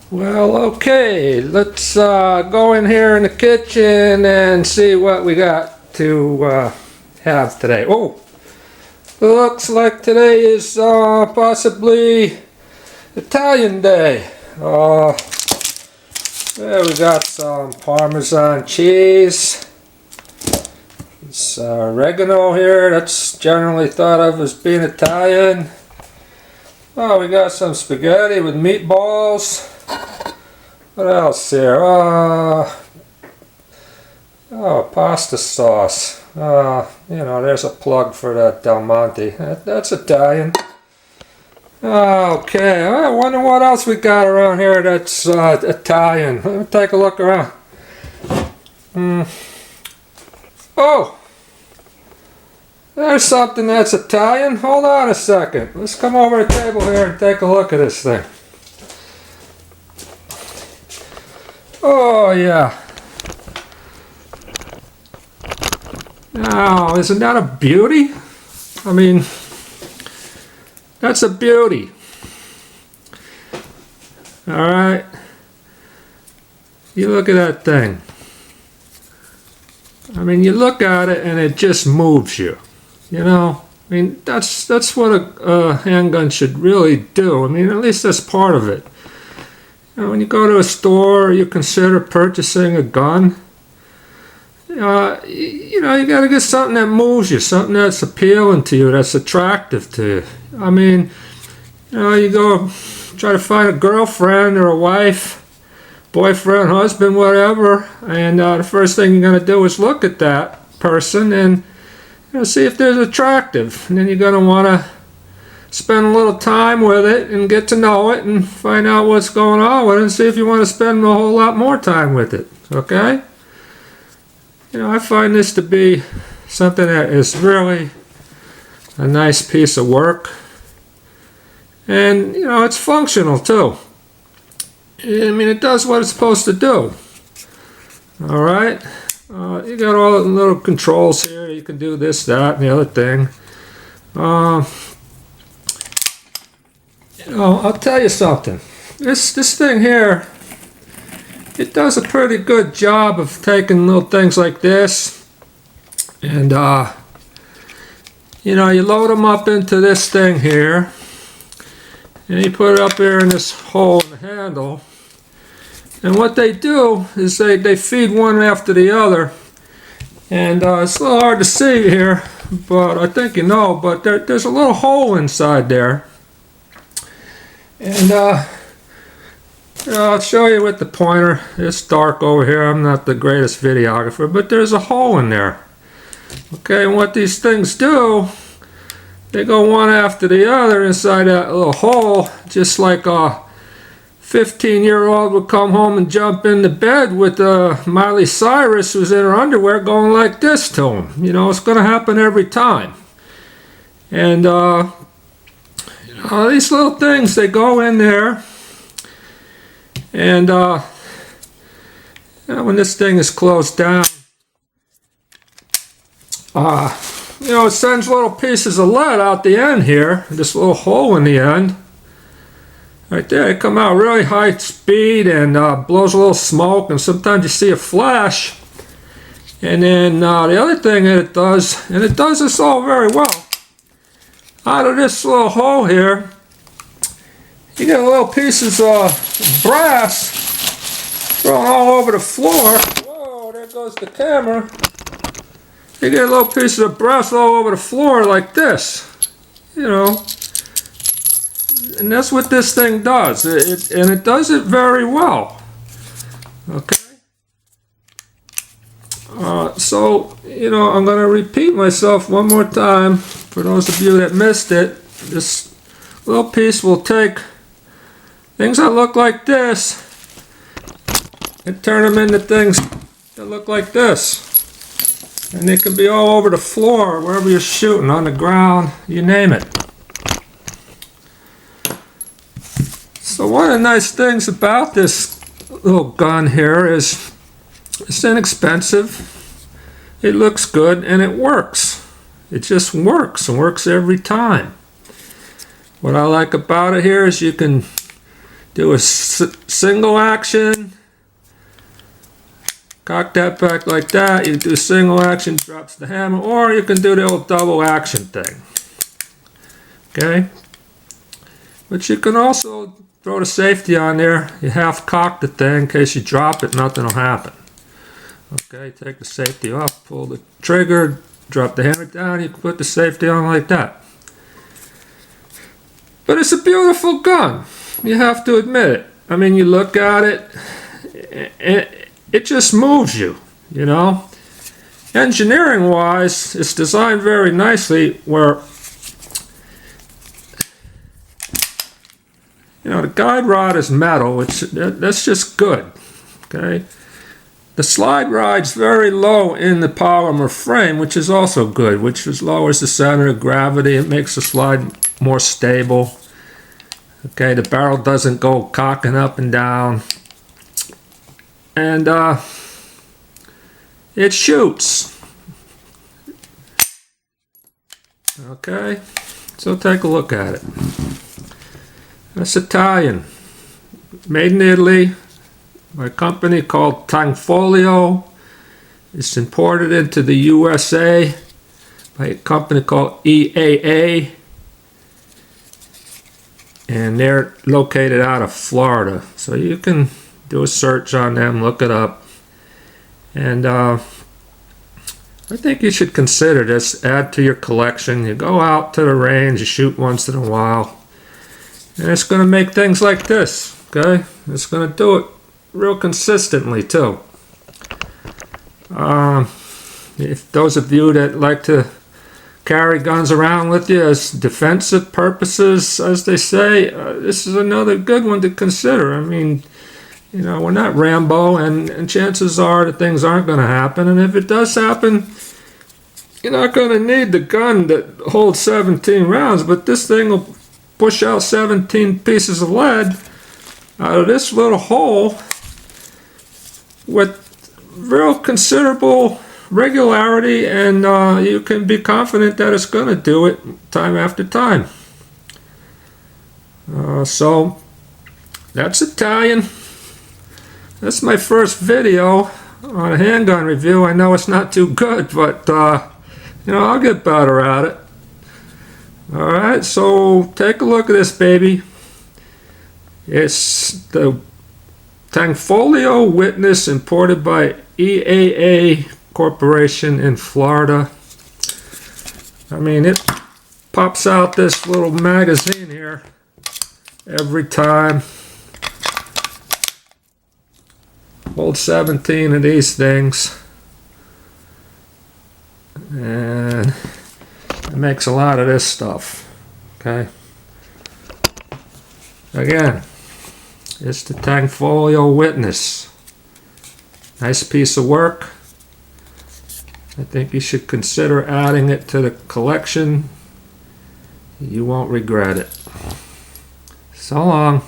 Well, okay, let's go in here in the kitchen and see what we got to have today. Oh, looks like today is possibly Italian Day. There we got some Parmesan cheese. It's oregano here, that's generally thought of as being Italian. Oh, we got some spaghetti with meatballs. What else here? Pasta sauce. There's a plug for that Del Monte. That's Italian. Okay, I wonder what else we got around here that's Italian. Let me take a look around. Oh! There's something that's Italian. Hold on a second. Let's come over to the table here and take a look at this thing. Oh, yeah. Now, isn't that a beauty? I mean, that's a beauty. Alright. You look at that thing. I mean, you look at it and it just moves you. You know? I mean, that's what a handgun should really do. I mean, at least that's part of it. You know, when you go to a store, you consider purchasing a gun. You got to get something that moves you, something that's appealing to you, that's attractive to you. I mean, you go try to find a girlfriend or a wife, boyfriend, husband, whatever, and the first thing you're going to do is look at that person and see if they're attractive. And then you're going to want to spend a little time with it and get to know it and find out what's going on with it and see if you want to spend a whole lot more time with it. Okay? I find this to be something that is really a nice piece of work. And, it's functional too. I mean, it does what it's supposed to do. Alright? You got all the little controls here. You can do this, that, and the other thing. I'll tell you something. This thing here, it does a pretty good job of taking little things like this, and you load them up into this thing here, and you put it up here in this hole in the handle. And what they do is they feed one after the other, and it's a little hard to see here, but I think but there's a little hole inside there. And I'll show you with the pointer. It's dark over here. I'm not the greatest videographer, but there's a hole in there. Okay, and what these things do, they go one after the other inside that little hole, just like a 15-year-old would come home and jump into bed with Miley Cyrus, who's in her underwear, going like this to him. It's going to happen every time. And these little things, they go in there, and when this thing is closed down, it sends little pieces of lead out the end here, this little hole in the end. Right there, they come out really high speed and blows a little smoke, and sometimes you see a flash. And then the other thing that it does, and it does this all very well, out of this little hole here, you get little pieces of brass thrown all over the floor. Whoa, there goes the camera. You get little pieces of brass all over the floor like this. And that's what this thing does. And it does it very well. Okay? So, I'm going to repeat myself one more time for those of you that missed it. This little piece will take things that look like this and turn them into things that look like this. And they can be all over the floor, wherever you're shooting, on the ground, you name it. So one of the nice things about this little gun here is it's inexpensive. It looks good and it works. It just works and works every time. What I like about it here is you can do a single action, cock that back like that. You do single action, drops the hammer, or you can do the old double action thing. Okay? But you can also throw the safety on there. You half cock the thing in case you drop it, nothing will happen. Okay, take the safety off, pull the trigger, drop the hammer down, you can put the safety on like that. But it's a beautiful gun. You have to admit it. I mean, you look at it, it just moves you, you know. Engineering-wise, it's designed very nicely where, you know, the guide rod is metal, which that's just good, okay. The slide ride's very low in the polymer frame, which is also good, which lowers the center of gravity. It makes the slide more stable. Okay, the barrel doesn't go cocking up and down. And it shoots. Okay, so take a look at it. It's Italian, made in Italy by a company called Tanfoglio. It's imported into the USA by a company called EAA. And they're located out of Florida. So you can do a search on them, look it up. And I think you should consider this, add to your collection. You go out to the range, you shoot once in a while. And it's going to make things like this, okay? It's going to do it real consistently too. If those of you that like to carry guns around with you as defensive purposes, as they say, this is another good one to consider. I mean, you know, we're not Rambo, and chances are that things aren't going to happen. And if it does happen, you're not going to need the gun that holds 17 rounds, but this thing will push out 17 pieces of lead out of this little hole with real considerable regularity, and you can be confident that it's going to do it time after time. So that's Italian. That's my first video on a handgun review. I know it's not too good, but you know, I'll get better at it. Alright, so take a look at this baby. It's the Tanfoglio Witness, imported by EAA Corporation in Florida. I mean, it pops out this little magazine here every time. Hold 17 of these things. And it makes a lot of this stuff. Okay. Again, it's the Tanfoglio Witness. Nice piece of work. I think you should consider adding it to the collection. You won't regret it. So long.